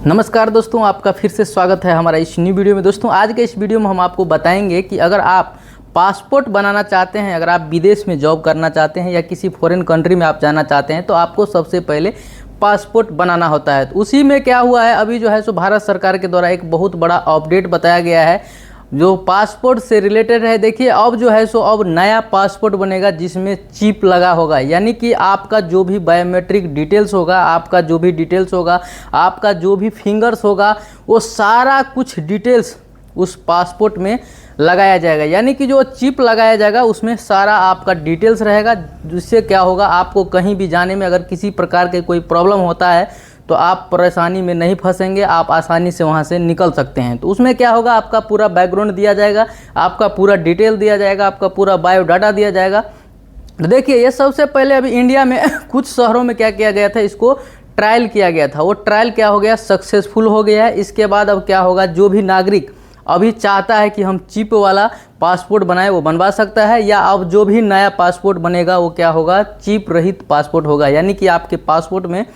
नमस्कार दोस्तों, आपका फिर से स्वागत है हमारा इस न्यू वीडियो में। दोस्तों आज के इस वीडियो में हम आपको बताएंगे कि अगर आप पासपोर्ट बनाना चाहते हैं, अगर आप विदेश में जॉब करना चाहते हैं या किसी फॉरेन कंट्री में आप जाना चाहते हैं तो आपको सबसे पहले पासपोर्ट बनाना होता है। तो उसी में क्या हुआ है, अभी जो है सो भारत सरकार के द्वारा एक बहुत बड़ा अपडेट बताया गया है जो पासपोर्ट से रिलेटेड है। देखिए अब जो है सो अब नया पासपोर्ट बनेगा जिसमें चिप लगा होगा, यानी कि आपका जो भी बायोमेट्रिक डिटेल्स होगा, आपका जो भी डिटेल्स होगा, आपका जो भी फिंगर्स होगा, वो सारा कुछ डिटेल्स उस पासपोर्ट में लगाया जाएगा। यानी कि जो चिप लगाया जाएगा उसमें सारा आपका डिटेल्स रहेगा, जिससे क्या होगा, आपको कहीं भी जाने में अगर किसी प्रकार के कोई प्रॉब्लम होता है तो आप परेशानी में नहीं फंसेंगे, आप आसानी से वहाँ से निकल सकते हैं। तो उसमें क्या होगा, आपका पूरा बैकग्राउंड दिया जाएगा, आपका पूरा डिटेल दिया जाएगा, आपका पूरा बायोडाटा दिया जाएगा। तो देखिए ये सबसे पहले अभी इंडिया में कुछ शहरों में क्या किया गया था, इसको ट्रायल किया गया था। वो ट्रायल क्या हो गया, सक्सेसफुल हो गया है। इसके बाद अब क्या होगा, जो भी नागरिक अभी चाहता है कि हम चिप वाला पासपोर्ट बनाए वो बनवा सकता है, या अब जो भी नया पासपोर्ट बनेगा वो क्या होगा, चिप रहित पासपोर्ट होगा, यानी कि आपके पासपोर्ट में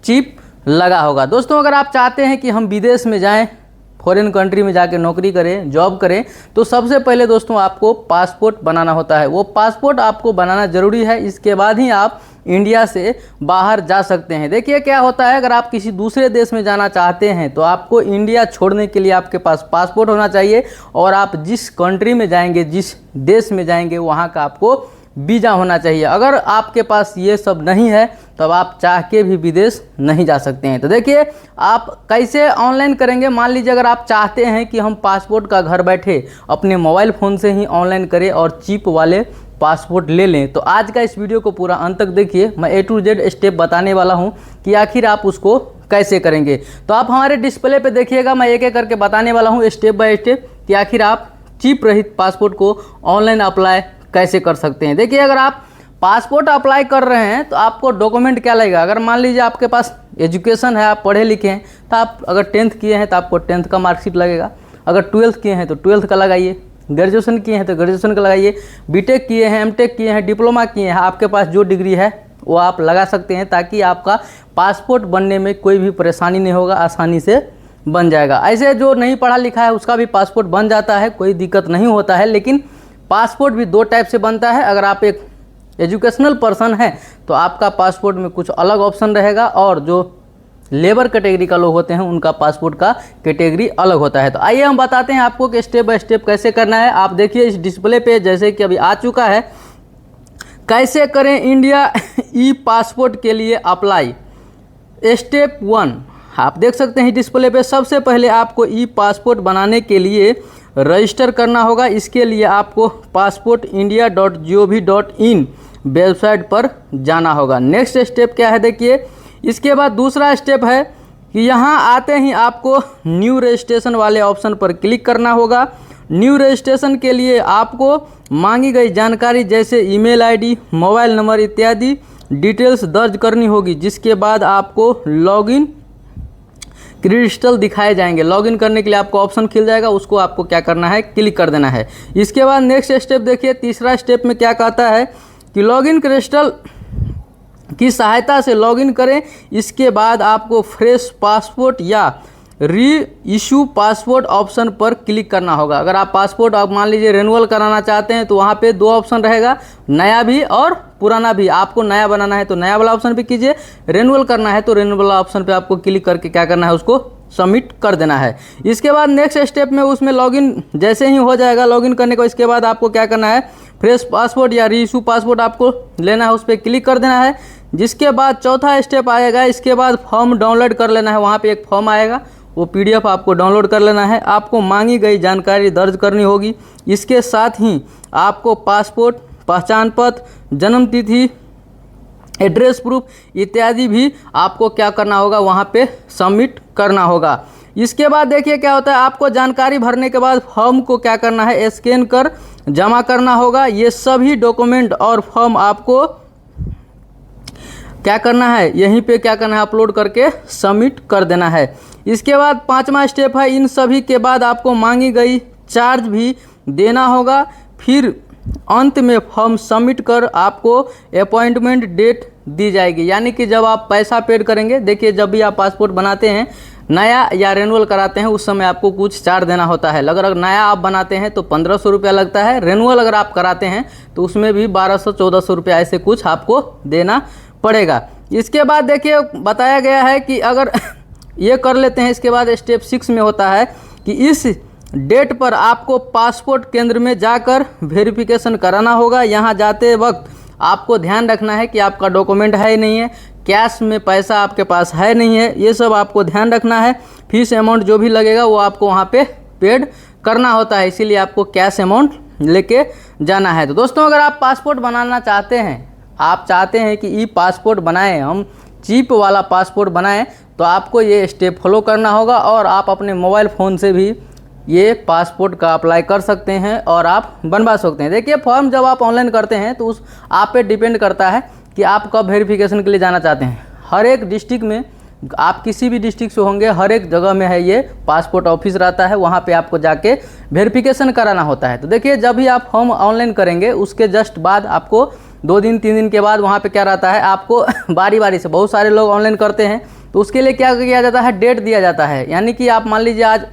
चिप लगा होगा। दोस्तों अगर आप चाहते हैं कि हम विदेश में जाएं, फॉरेन कंट्री में जाके नौकरी करें, जॉब करें, तो सबसे पहले दोस्तों आपको पासपोर्ट बनाना होता है। वो पासपोर्ट आपको बनाना ज़रूरी है, इसके बाद ही आप इंडिया से बाहर जा सकते हैं। देखिए क्या होता है, अगर आप किसी दूसरे देश में जाना चाहते हैं तो आपको इंडिया छोड़ने के लिए आपके पास पासपोर्ट होना चाहिए, और आप जिस कंट्री में जाएंगे, जिस देश में जाएंगे, वहाँ का आपको वीज़ा होना चाहिए। अगर आपके पास ये सब नहीं है तब आप चाह के भी विदेश नहीं जा सकते हैं। तो देखिए आप कैसे ऑनलाइन करेंगे। मान लीजिए अगर आप चाहते हैं कि हम पासपोर्ट का घर बैठे अपने मोबाइल फ़ोन से ही ऑनलाइन करें और चिप वाले पासपोर्ट ले लें, तो आज का इस वीडियो को पूरा अंत तक देखिए। मैं A to Z स्टेप बताने वाला हूं कि आखिर आप उसको कैसे करेंगे। तो आप हमारे डिस्प्ले पे देखिएगा, मैं एक एक करके बताने वाला हूं स्टेप बाय स्टेप कि आखिर आप चिप रहित पासपोर्ट को ऑनलाइन अप्लाई कैसे कर सकते हैं। देखिए अगर आप पासपोर्ट अप्लाई कर रहे हैं तो आपको डॉक्यूमेंट क्या लगेगा। अगर मान लीजिए आपके पास एजुकेशन है, आप पढ़े लिखे हैं, तो आप अगर 10th किए हैं तो आपको 10th का मार्कशीट लगेगा, अगर 12th किए हैं तो 12th का लगाइए, ग्रेजुएशन किए हैं तो ग्रेजुएशन का लगाइए, बीटेक किए हैं, एमटेक किए हैं, डिप्लोमा किए हैं, आपके पास जो डिग्री है वो आप लगा सकते हैं, ताकि आपका पासपोर्ट बनने में कोई भी परेशानी नहीं होगा, आसानी से बन जाएगा। ऐसे जो नहीं पढ़ा लिखा है उसका भी पासपोर्ट बन जाता है, कोई दिक्कत नहीं होता है। लेकिन पासपोर्ट भी दो टाइप से बनता है। अगर आप एक एजुकेशनल पर्सन है तो आपका पासपोर्ट में कुछ अलग ऑप्शन रहेगा, और जो लेबर कैटेगरी का लोग होते हैं उनका पासपोर्ट का कैटेगरी अलग होता है। तो आइए हम बताते हैं आपको कि स्टेप बाय स्टेप कैसे करना है। आप देखिए इस डिस्प्ले पे जैसे कि अभी आ चुका है, कैसे करें इंडिया ई पासपोर्ट के लिए अप्लाई। स्टेप 1 आप देख सकते हैं डिस्प्ले पे। सबसे पहले आपको ई पासपोर्ट बनाने के लिए रजिस्टर करना होगा। इसके लिए आपको passportindia.gov.in वेबसाइट पर जाना होगा। नेक्स्ट स्टेप क्या है देखिए, इसके बाद दूसरा स्टेप है कि यहाँ आते ही आपको न्यू रजिस्ट्रेशन वाले ऑप्शन पर क्लिक करना होगा। न्यू रजिस्ट्रेशन के लिए आपको मांगी गई जानकारी जैसे ईमेल आईडी, मोबाइल नंबर इत्यादि डिटेल्स दर्ज करनी होगी, जिसके बाद आपको लॉगिन क्रिस्टल दिखाए जाएंगे। लॉगिन करने के लिए आपको ऑप्शन खिल जाएगा, उसको आपको क्या करना है, क्लिक कर देना है। इसके बाद नेक्स्ट स्टेप देखिए, तीसरा स्टेप में क्या कहता है कि लॉगिन क्रिस्टल की सहायता से लॉगिन करें। इसके बाद आपको फ्रेश पासपोर्ट या री इशू पासपोर्ट ऑप्शन पर क्लिक करना होगा। अगर आप पासपोर्ट आप मान लीजिए रिन्यूअल कराना चाहते हैं तो वहाँ पे दो ऑप्शन रहेगा, नया भी और पुराना भी। आपको नया बनाना है तो नया वाला ऑप्शन पे कीजिए, रिन्यूअल करना है तो रिन्यूअल वाला ऑप्शन पे आपको क्लिक करके क्या करना है, उसको सबमिट कर देना है। इसके बाद नेक्स्ट स्टेप में उसमें लॉगिन जैसे ही हो जाएगा, लॉगिन करने को इसके बाद आपको क्या करना है, फ्रेश पासपोर्ट या री इशू पासपोर्ट आपको लेना है, उस पर क्लिक कर देना है। जिसके बाद चौथा स्टेप आएगा, इसके बाद फॉर्म डाउनलोड कर लेना है। वहाँ पर एक फॉर्म आएगा, वो PDF आपको डाउनलोड कर लेना है। आपको मांगी गई जानकारी दर्ज करनी होगी। इसके साथ ही आपको पासपोर्ट, पहचान पत्र, जन्म तिथि, एड्रेस प्रूफ इत्यादि भी आपको क्या करना होगा, वहाँ पे सबमिट करना होगा। इसके बाद देखिए क्या होता है, आपको जानकारी भरने के बाद फॉर्म को क्या करना है, स्कैन कर जमा करना होगा। ये सभी डॉक्यूमेंट और फॉर्म आपको क्या करना है, यहीं पे क्या करना है, अपलोड करके सबमिट कर देना है। इसके बाद पांचवा स्टेप है, इन सभी के बाद आपको मांगी गई चार्ज भी देना होगा। फिर अंत में फॉर्म सबमिट कर आपको अपॉइंटमेंट डेट दी जाएगी, यानी कि जब आप पैसा पेड करेंगे। देखिए जब भी आप पासपोर्ट बनाते हैं नया या रेनुअल कराते हैं उस समय आपको कुछ चार्ज देना होता है। अगर नया आप बनाते हैं तो 1500 रुपया लगता है, रेनुअल अगर आप कराते हैं तो उसमें भी 1200-1400 रुपया ऐसे कुछ आपको देना पड़ेगा। इसके बाद देखिए बताया गया है कि अगर ये कर लेते हैं, इसके बाद स्टेप 6 में होता है कि इस डेट पर आपको पासपोर्ट केंद्र में जाकर वेरिफिकेशन कराना होगा। यहाँ जाते वक्त आपको ध्यान रखना है कि आपका डॉक्यूमेंट है नहीं है, कैश में पैसा आपके पास है नहीं है, ये सब आपको ध्यान रखना है। फीस अमाउंट जो भी लगेगा वो आपको वहाँ पे पेड करना होता है, इसीलिए आपको कैश अमाउंट लेके जाना है। तो दोस्तों अगर आप पासपोर्ट बनाना चाहते हैं, आप चाहते हैं कि ई पासपोर्ट बनाएं, हम चीप वाला पासपोर्ट बनाएं, तो आपको ये स्टेप फॉलो करना होगा और आप अपने मोबाइल फ़ोन से भी ये पासपोर्ट का अप्लाई कर सकते हैं और आप बनवा सकते हैं। देखिए फॉर्म जब आप ऑनलाइन करते हैं तो उस आप पे डिपेंड करता है कि आप कब वेरिफिकेशन के लिए जाना चाहते हैं। हर एक डिस्ट्रिक्ट में, आप किसी भी डिस्ट्रिक्ट से होंगे, हर एक जगह में है ये पासपोर्ट ऑफिस रहता है, वहाँ पे आपको जाके वेरिफिकेशन कराना होता है। तो देखिए जब भी आप फॉर्म ऑनलाइन करेंगे उसके जस्ट बाद आपको 2 दिन 3 दिन के बाद वहाँ पे क्या रहता है, आपको बारी बारी से, बहुत सारे लोग ऑनलाइन करते हैं तो उसके लिए क्या किया जाता है, डेट दिया जाता है। यानी कि आप मान लीजिए आज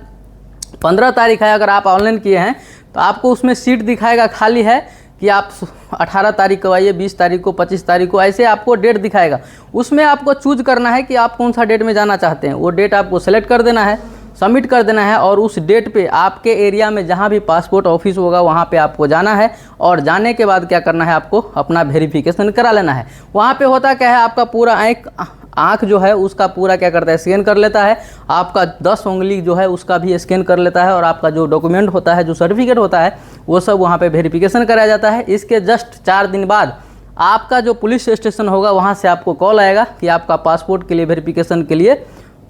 15 तारीख है, अगर आप ऑनलाइन किए हैं तो आपको उसमें सीट दिखाएगा खाली है कि आप 18 तारीख को आइए, 20 तारीख को, 25 तारीख को, ऐसे आपको डेट दिखाएगा। उसमें आपको चूज करना है कि आप कौन सा डेट में जाना चाहते हैं। वो डेट आपको सेलेक्ट कर देना है, सबमिट कर देना है और उस डेट पे आपके एरिया में जहाँ भी पासपोर्ट ऑफिस होगा वहाँ पे आपको जाना है और जाने के बाद क्या करना है, आपको अपना वेरिफिकेशन करा लेना है। वहाँ पे होता क्या है, आपका पूरा आँख जो है उसका पूरा क्या करता है, स्कैन कर लेता है, आपका 10 उंगली जो है उसका भी स्कैन कर लेता है और आपका जो डॉक्यूमेंट होता है, जो सर्टिफिकेट होता है, वो सब वहाँ पे वेरिफिकेशन कराया जाता है। इसके जस्ट 4 दिन बाद आपका जो पुलिस स्टेशन होगा वहाँ से आपको कॉल आएगा कि आपका पासपोर्ट के लिए वेरिफिकेशन के लिए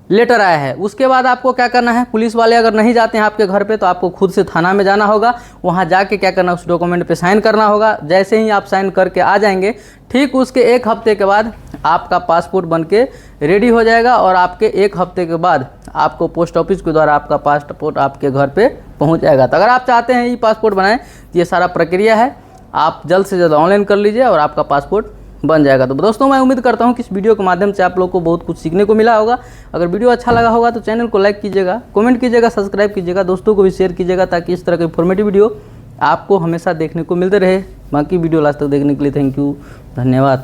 लेटर आया है। उसके बाद आपको क्या करना है, पुलिस वाले अगर नहीं जाते हैं आपके घर पे तो आपको खुद से थाना में जाना होगा, वहाँ जाके क्या करना, उस डॉक्यूमेंट पे साइन करना होगा। जैसे ही आप साइन करके आ जाएंगे, ठीक उसके 1 हफ्ते के बाद आपका पासपोर्ट बनके रेडी हो जाएगा और आपके 1 हफ्ते के बाद आपको पोस्ट ऑफिस के द्वारा आपका पासपोर्ट आपके घर पे पहुँच जाएगा। तो अगर आप चाहते हैं ई पासपोर्ट बनाएं तो ये सारा प्रक्रिया है, आप जल्द से जल्द ऑनलाइन कर लीजिए और आपका पासपोर्ट बन जाएगा। तो दोस्तों मैं उम्मीद करता हूं कि इस वीडियो के माध्यम से आप लोग को बहुत कुछ सीखने को मिला होगा। अगर वीडियो अच्छा लगा होगा तो चैनल को लाइक कीजिएगा, कमेंट कीजिएगा, सब्सक्राइब कीजिएगा, दोस्तों को भी शेयर कीजिएगा ताकि इस तरह के इन्फॉर्मेटिव वीडियो आपको हमेशा देखने को मिलते रहे। बाकी वीडियो लास्ट तक देखने के लिए थैंक यू, धन्यवाद।